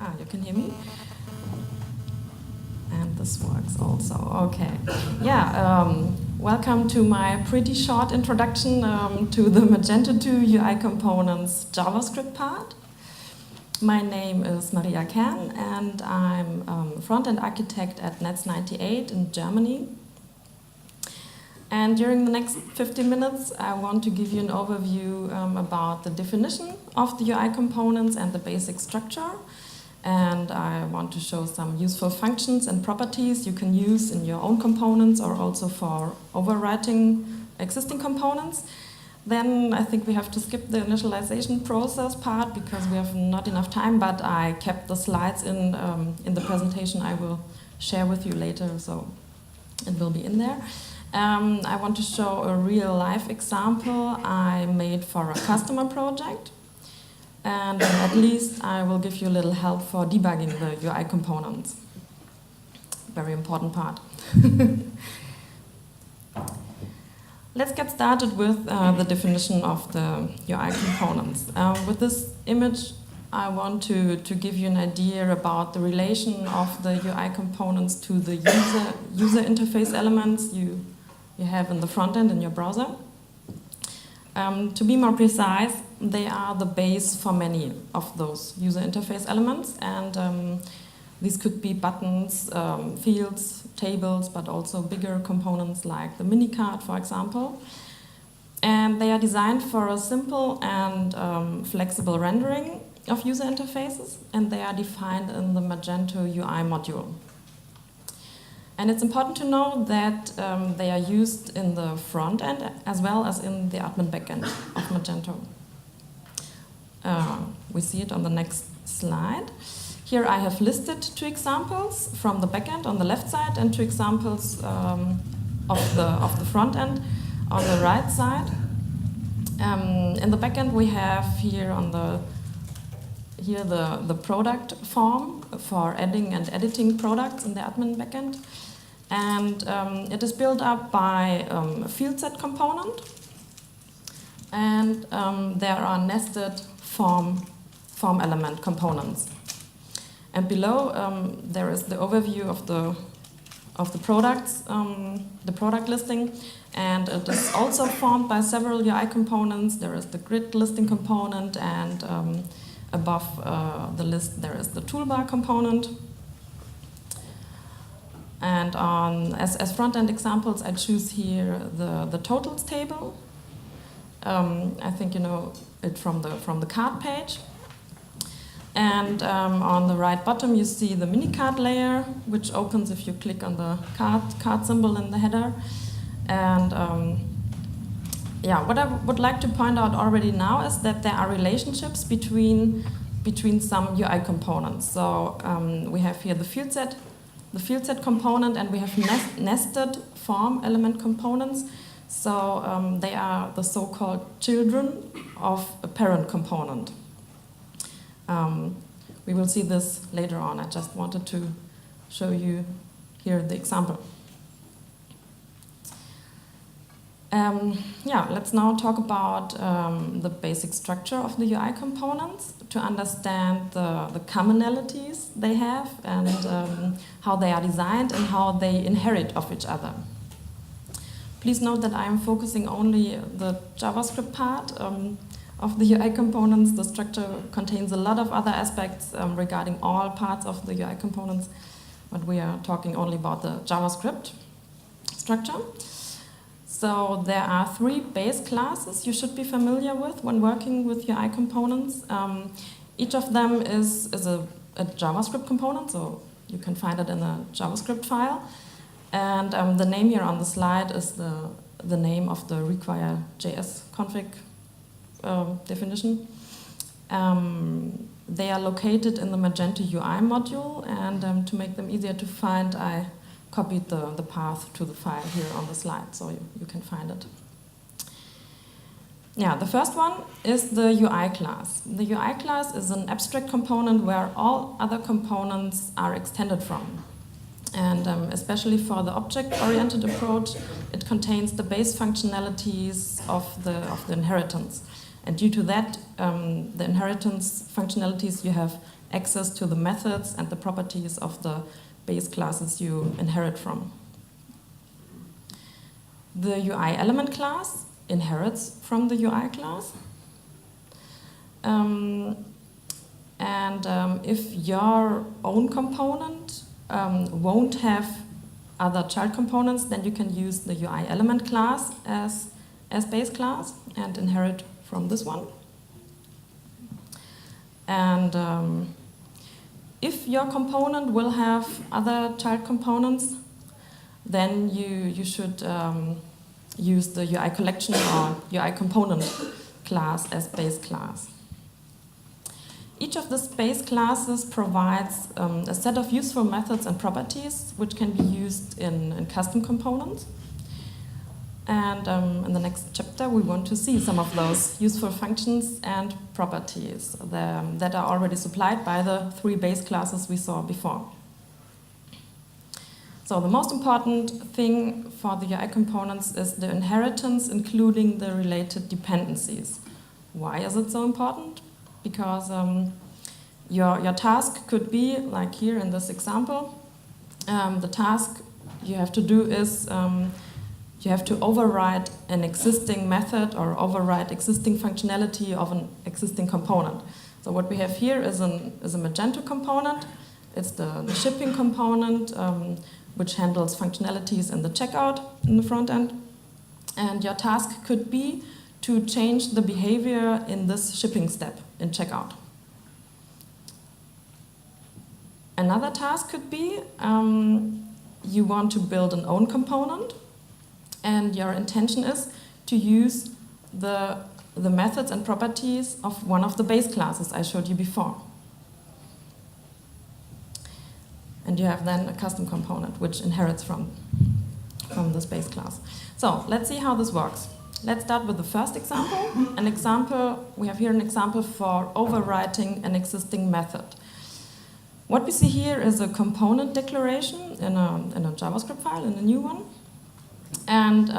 You can hear me? And this works also, okay. Welcome to my pretty short introduction to the Magento 2 UI Components JavaScript part. My name is Maria Kern, and I'm front-end architect at Netz98 in Germany. And during the next 50 minutes, I want to give you an overview about the definition of the UI components and the basic structure. And I want to show some useful functions and properties you can use in your own components or also for overwriting existing components. Then I think we have to skip the initialization process part because we have not enough time, but I kept the slides in the presentation I will share with you later, so it will be in there. I want to show a real-life example I made for a customer project. And at least I will give you a little help for debugging the UI components. Very important part. Let's get started with the definition of the UI components. With this image, I want to give you an idea about the relation of the UI components to the user interface elements you have in the front end in your browser. To be more precise, they are the base for many of those user interface elements, and these could be buttons, fields, tables, but also bigger components like the mini card, for example. And they are designed for a simple and flexible rendering of user interfaces, and they are defined in the Magento UI module. And it's important to know that they are used in the front end as well as in the admin backend of Magento. We see it on the next slide. Here I have listed 2 examples from the backend on the left side and 2 examples of the front end on the right side. In the backend we have here the product form for adding and editing products in the admin backend. And it is built up by a field set component. And there are nested form element components. And below there is the overview of the products, the product listing. And it is also formed by several UI components. There is the grid listing component, and above the list there is the toolbar component. And as front-end examples, I choose here the totals table. I think you know it from the card page. And on the right bottom, you see the mini card layer, which opens if you click on the card symbol in the header. And what I would like to point out already now is that there are relationships between some UI components. So we have here the field set component, and we have nested form element components. So they are the so-called children of a parent component. We will see this later on. I just wanted to show you here the example. Let's now talk about the basic structure of the UI components to understand the commonalities they have and how they are designed and how they inherit of each other. Please note that I am focusing only the JavaScript part of the UI components. The structure contains a lot of other aspects regarding all parts of the UI components, but we are talking only about the JavaScript structure. So there are 3 base classes you should be familiar with when working with UI components. Each of them is a JavaScript component, so you can find it in a JavaScript file. And the name here on the slide is the name of the require JS config definition. They are located in the Magento UI module, and to make them easier to find, I copied the path to the file here on the slide, so you can find it. The first one is the UI class. The UI class is an abstract component where all other components are extended from. And especially for the object-oriented approach, it contains the base functionalities of the inheritance. And due to that, the inheritance functionalities, you have access to the methods and the properties of the base classes you inherit from. The UI element class inherits from the UI class. If your own component won't have other child components, then you can use the UI element class as base class and inherit from this one. And if your component will have other child components, then you should use the UI collection or UI component class as base class. Each of these base classes provides a set of useful methods and properties which can be used in custom components. And in the next chapter, we want to see some of those useful functions and properties that are already supplied by the 3 base classes we saw before. So the most important thing for the UI components is the inheritance, including the related dependencies. Why is it so important? Because your task could be, like here in this example, the task you have to do is you have to override an existing method or override existing functionality of an existing component. So what we have here is a Magento component. It's the shipping component, which handles functionalities in the checkout in the front end. And your task could be to change the behavior in this shipping step in checkout. Another task could be you want to build an own component, and your intention is to use the methods and properties of one of the base classes I showed you before. And you have then a custom component which inherits from this base class. So let's see how this works. Let's start with the first example. We have here an example for overwriting an existing method. What we see here is a component declaration in a JavaScript file, in a new one. And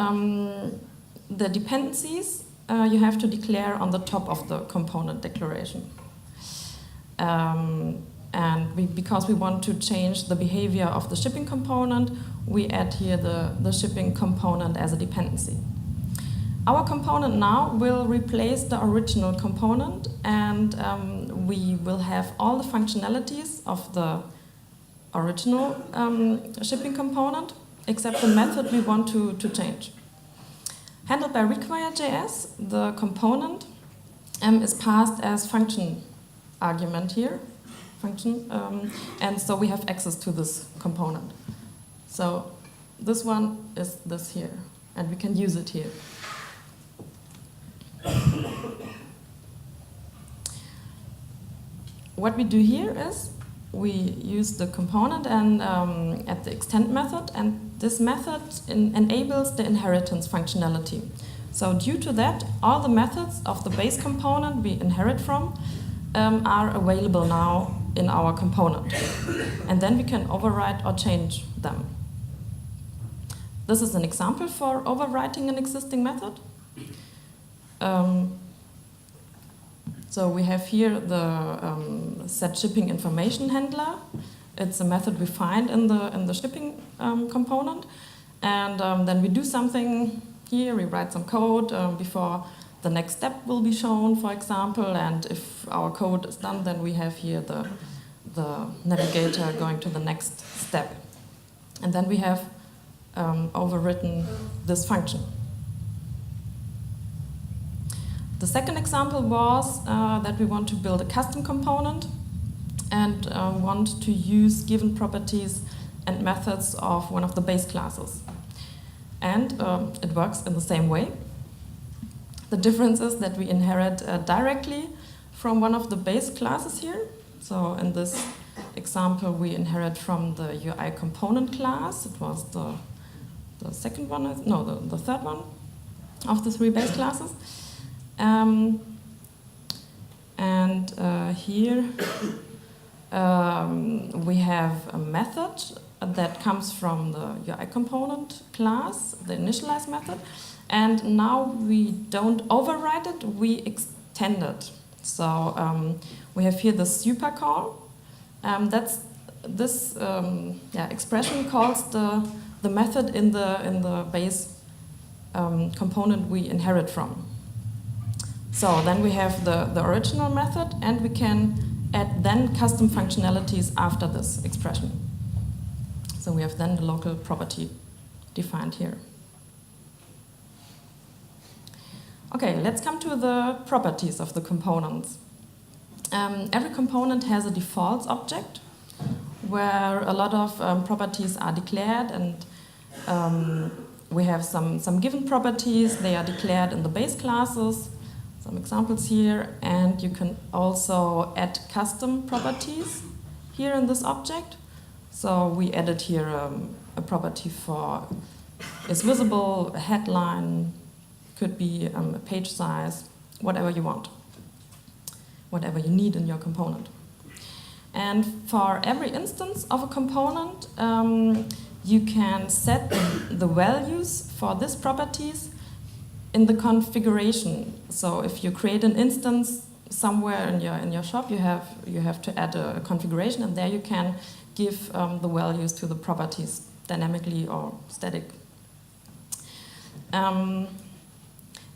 the dependencies you have to declare on the top of the component declaration. Because we want to change the behavior of the shipping component, we add here the shipping component as a dependency. Our component now will replace the original component, and we will have all the functionalities of the original shipping component, except the method we want to change. Handled by require.js, the component is passed as function argument here, and so we have access to this component. So this one is this here, and we can use it here. What we do here is we use the component and at the extend method, and this method enables the inheritance functionality. So due to that, all the methods of the base component we inherit from are available now in our component. And then we can override or change them. This is an example for overwriting an existing method. So we have here the set shipping information handler. It's a method we find in the shipping component, and then we do something here. We write some code before the next step will be shown, for example. And if our code is done, then we have here the navigator going to the next step, and then we have overwritten this function. The second example was that we want to build a custom component and want to use given properties and methods of one of the base classes. And it works in the same way. The difference is that we inherit directly from one of the base classes here. So in this example, we inherit from the UI component class. It was the second one, no, the third one of the 3 base classes. Here we have a method that comes from the UI component class, the initialize method. And now we don't override it, we extend it. So we have here the super call. This expression calls the method in the base component we inherit from. So then we have the original method, and we can add then custom functionalities after this expression. So we have then the local property defined here. Okay, let's come to the properties of the components. Every component has a defaults object where a lot of properties are declared, and we have some given properties. They are declared in the base classes. Some examples here, and you can also add custom properties here in this object. So we added here a property for is visible, a headline, could be a page size, whatever you want, whatever you need in your component. And for every instance of a component, you can set the values for these properties in the configuration. So if you create an instance somewhere in your shop, you have to add a configuration, and there you can give the values to the properties dynamically or static.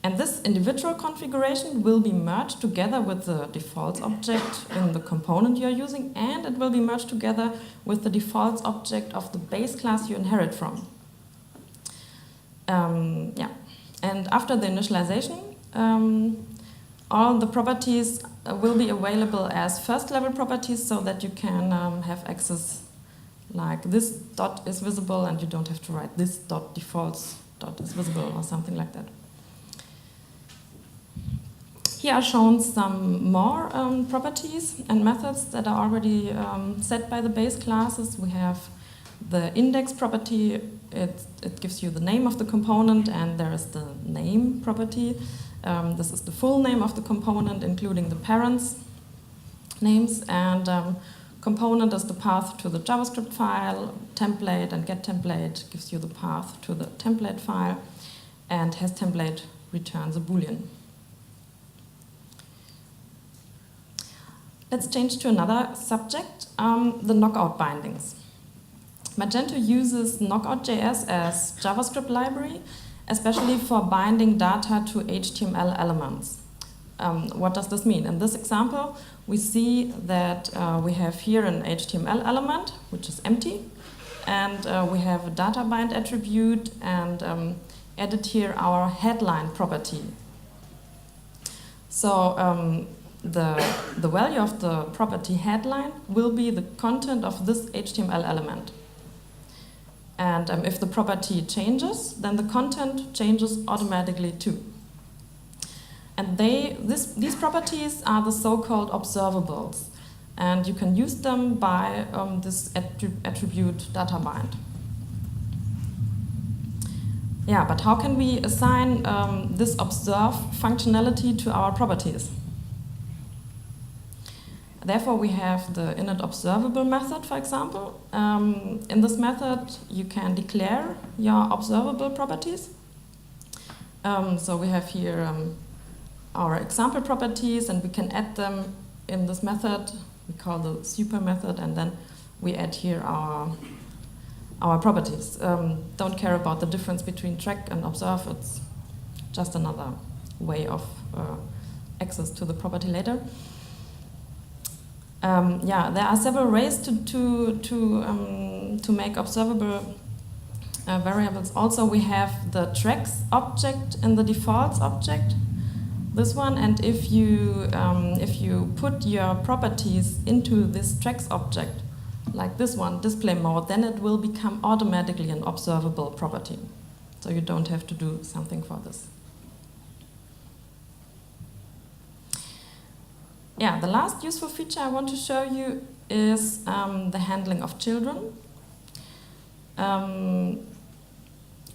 And this individual configuration will be merged together with the defaults object in the component you're using, and it will be merged together with the defaults object of the base class you inherit from. And after the initialization, all the properties will be available as first-level properties, so that you can have access, like this dot is visible, and you don't have to write this dot defaults dot is visible or something like that. Here are shown some more properties and methods that are already set by the base classes. We have the index property. It gives you the name of the component, and there is the name property. This is the full name of the component, including the parents' names. And component is the path to the JavaScript file. Template and getTemplate gives you the path to the template file. And hasTemplate returns a Boolean. Let's change to another subject, the knockout bindings. Magento uses knockout.js as JavaScript library, especially for binding data to HTML elements. What does this mean? In this example, we see that we have here an HTML element, which is empty, and we have a data bind attribute, and added here our headline property. So the value of the property headline will be the content of this HTML element. And if the property changes, then the content changes automatically too. And these properties are the so-called observables. And you can use them by this attribute data bind. Yeah, but how can we assign this observe functionality to our properties? Therefore, we have the init observable method, for example. In this method, you can declare your observable properties. So we have here our example properties, and we can add them in this method. We call the super method, and then we add here our properties. Don't care about the difference between track and observe. It's just another way of access to the property later. There are several ways to make observable variables. Also, we have the tracks object in the defaults object, this one, and if you put your properties into this tracks object, like this one, display mode, then it will become automatically an observable property. So you don't have to do something for this. Yeah, the last useful feature I want to show you is the handling of children.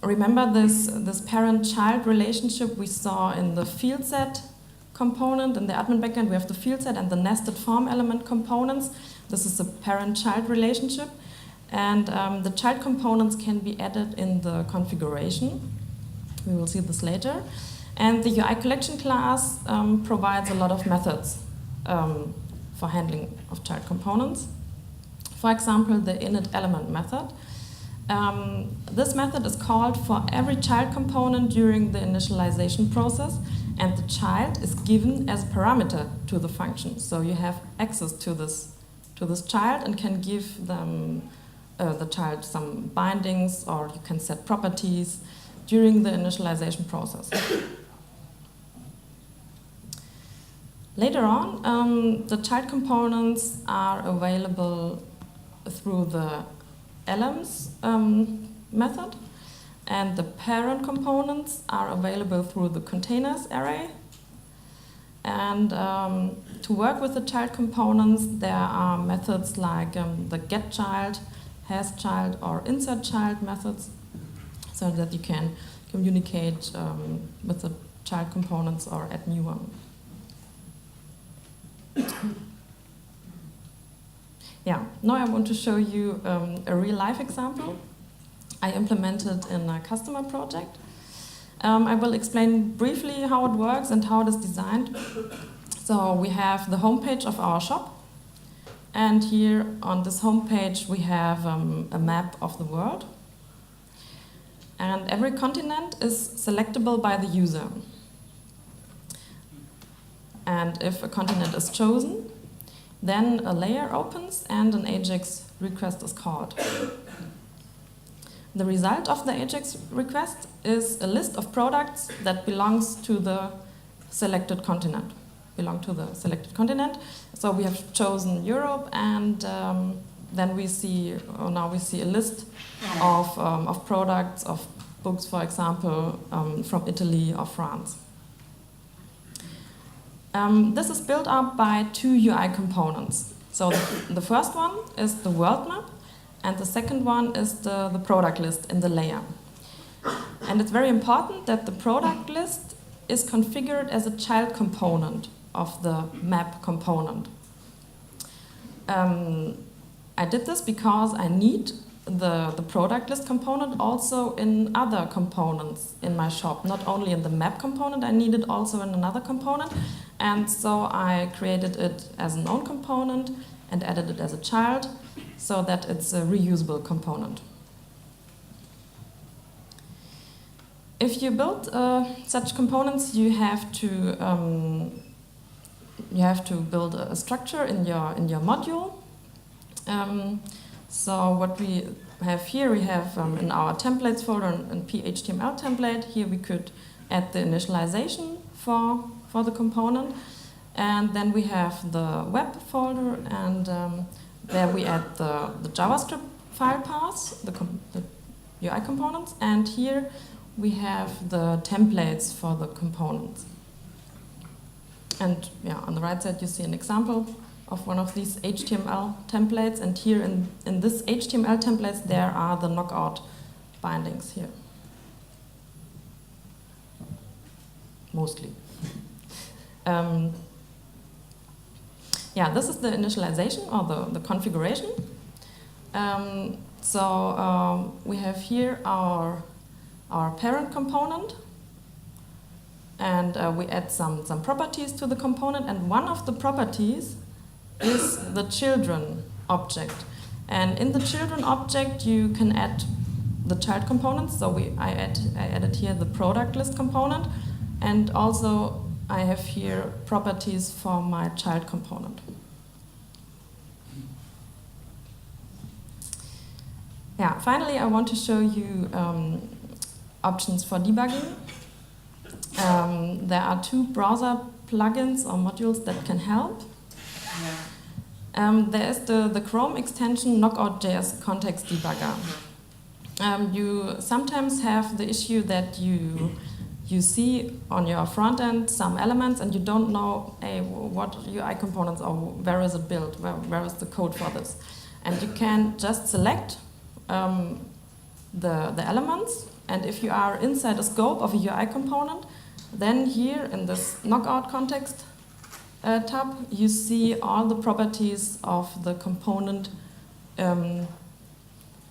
Remember this parent-child relationship we saw in the field set component. In the admin backend, we have the field set and the nested form element components. This is a parent-child relationship. And the child components can be added in the configuration. We will see this later. And the UI collection class provides a lot of methods for handling of child components. For example, the init element method. This method is called for every child component during the initialization process, and the child is given as a parameter to the function. So you have access to this child and can give them the child some bindings, or you can set properties during the initialization process. Later on, the child components are available through the elements method, and the parent components are available through the containers array. And to work with the child components, there are methods like the getChild, hasChild, or insertChild methods, so that you can communicate with the child components or add new ones. Yeah, now I want to show you a real-life example I implemented in a customer project. I will explain briefly how it works and how it is designed. So we have the homepage of our shop, and here on this homepage we have a map of the world. And every continent is selectable by the user. And if a continent is chosen, then a layer opens and an AJAX request is called. The result of the AJAX request is a list of products that belongs to the selected continent. So we have chosen Europe, and then we see, now we see a list of products, of books, for example, from Italy or France. This is built up by two UI components. So the first one is the world map, and the second one is the product list in the layer. And it's very important that the product list is configured as a child component of the map component. I did this because I need the product list component also in other components in my shop. Not only in the map component, I need it also in another component. And so I created it as an own component and added it as a child, so that it's a reusable component. If you build such components, you have to build a structure in your module. So what we have here, we have in our templates folder and PHTML template. Here we could add the initialization for the component, and then we have the web folder, and there we add the JavaScript file paths, the UI components, and here we have the templates for the components. And yeah, on the right side you see an example of one of these HTML templates, and here in this HTML templates there are the knockout bindings here. Mostly. Yeah, this is the initialization or the configuration. So we have here our parent component, and we add some properties to the component, and one of the properties is the children object. And in the children object you can add the child components. So I added here the product list component, and also I have here properties for my child component. Yeah, finally I want to show you options for debugging. There are two browser plugins or modules that can help. There is the Chrome extension Knockout.js context debugger. You sometimes have the issue that you see on your front end some elements and you don't know what UI components or where is it built, where is the code for this. And you can just select the elements, and if you are inside the scope of a UI component, then here in this knockout context tab, you see all the properties of the component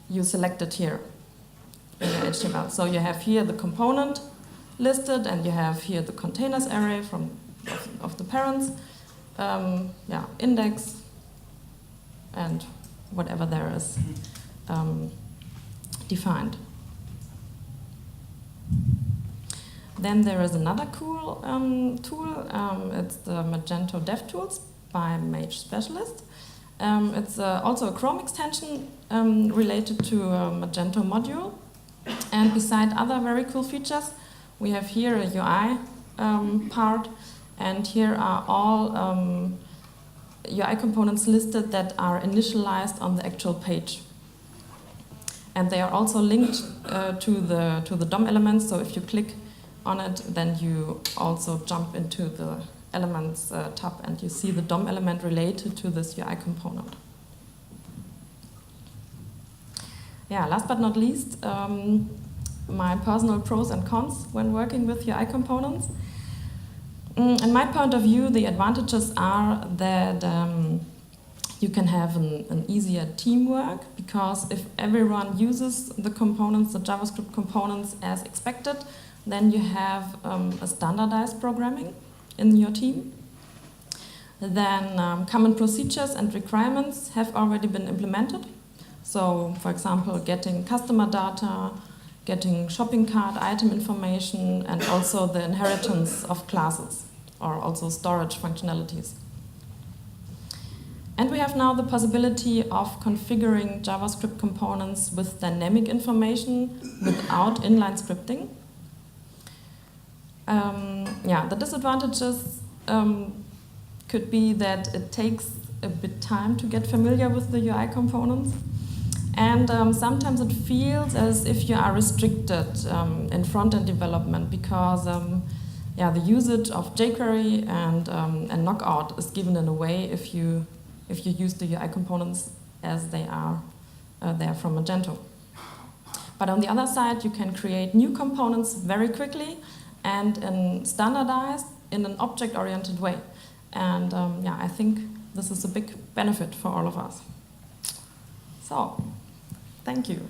you select it here in your HTML. So you have here the component listed, and you have here the containers array of the parents, yeah, index, and whatever there is defined. Then there is another cool tool. It's the Magento DevTools by Mage Specialist. It's also a Chrome extension related to a Magento module. And beside other very cool features, we have here a UI part, and here are all UI components listed that are initialized on the actual page. And they are also linked to the DOM elements, so if you click on it, then you also jump into the Elements tab and you see the DOM element related to this UI component. Yeah, last but not least, my personal pros and cons when working with UI components. In my point of view, the advantages are that you can have an easier teamwork, because if everyone uses the components, the JavaScript components as expected, then you have a standardized programming in your team. Then common procedures and requirements have already been implemented. So, for example, getting customer data, getting shopping cart item information, and also the inheritance of classes, or also storage functionalities. And we have now the possibility of configuring JavaScript components with dynamic information without inline scripting. Yeah, the disadvantages could be that it takes a bit time to get familiar with the UI components, and sometimes it feels as if you are restricted in front-end development, because yeah, the usage of jQuery and Knockout is given in a way if you use the UI components as they are there from Magento. But on the other side, you can create new components very quickly and standardized in an object-oriented way. And yeah, I think this is a big benefit for all of us. So, thank you.